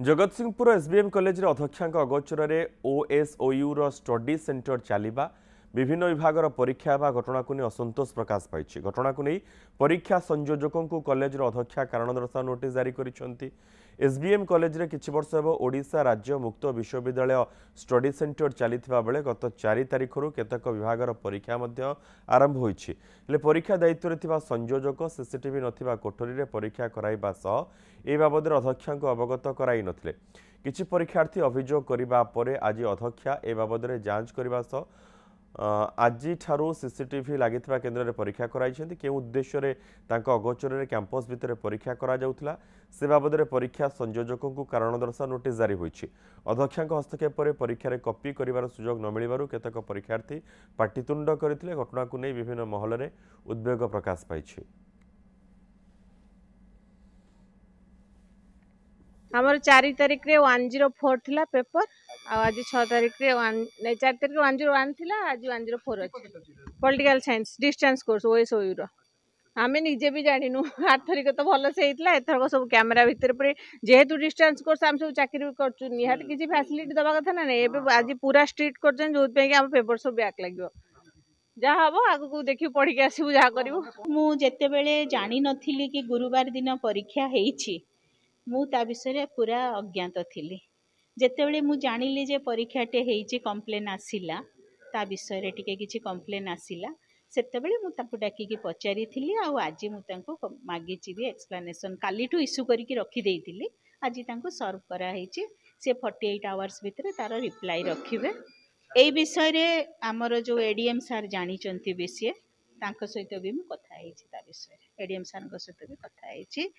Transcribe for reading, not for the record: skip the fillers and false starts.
Jagatsinghpur SBM college रे अध्यक्षांक अगोचर ओएसओयू रो study centre चलिबा विभिन्न विभागर परीक्षा हेबा घटना को नहीं असंतोष प्रकाश पाई। घटना को नहीं परीक्षा संयोजकों को कॉलेज अध्यक्षा कारण दर्शाओ नोटिस जारी करिसेंती। एसबीएम कॉलेज रे किछि वर्ष हेबो ओडिशा राज्य मुक्त विश्वविद्यालय स्टडी सेंटर चलिथिबा बेले गत 4 तारिखरु केतक विभागर परीक्षा मध्य आरंभ होईछि। ले परीक्षा दायित्व रे थिबा संयोजक सीसीटीवी नथिबा कोठरी रे परीक्षा कराइबा सह ए बाबद अध्यक्षांक अवगत कराई नथिले। किछि परीक्षार्थी अभियोग करिबा परे आज अध्यक्षा ए बाबद रे जांच करिबा सह आज ठारू सीसीटीवी लागिथिबा केन्द्र रे परीक्षा कराइछन्ती। के उद्देश्य रे तांको अगोचर रे कैंपस भितर परीक्षा करा जाउथला से बाबद रे परीक्षा संयोजकों को कारण दर्शा नोटिस जारी होईछि। अध्यक्षांक हस्तक्षेप पर परीक्षा रे कॉपी करिवार सुजोग न मिलिबारु केतक परीक्षार्थी पाटितुंड करथिले। घटना को नै विभिन्न महल रे उद्वेग प्रकाश पाइछि। हमर 4 तारिख रे 104 थिला पेपर आज 6 तारिख रे 4 तारिख रे 101 थिला आज 104 अछि। पॉलिटिकल साइंस डिस्टेंस कोर्स ओएसओयू रो आमे निजे भी जानिनु आथरिक तो भलो से हितला एथरको सब कैमरा भीतर पर जेहेतु डिस्टेंस कोर्स हम सब चाकरी करछु निहात किछि फैसिलिटी दबा कथा ना एबे आज पूरा स्ट्रिक्ट करछन जोत पे कि हम पेपर सब बैक लागो जा हबो आगु को देखि पढ़ी के आसीबु जा करिवु। मु जेते बेले जानि नथिली कि गुरुवार दिन परीक्षा हेइछि मु ता विषय पूरा अज्ञात थिली। जेतेबेले मु जानिली जे परीक्षाटे हेइछि कंप्लेन आसिला ता विषय टिके किछि कंप्लेन आसिला सेतेबेले मु ताकु डाकी की पचारि थिली आ आज मु तांको मागिछि भी एक्सप्लेनेशन कालीठू इश्यू करिकि रखि देइथिली। आज तांको सर्व करा हेइछि से 48 आवर्स भितर तार रिप्लाई रखिबे। एई विषय रे हमर जो एडीएम सर जानि चंती विषय तांको सहित भी मु कथा हेइछि ता विषय एडीएम सर को सहित भी कथा हेइछि।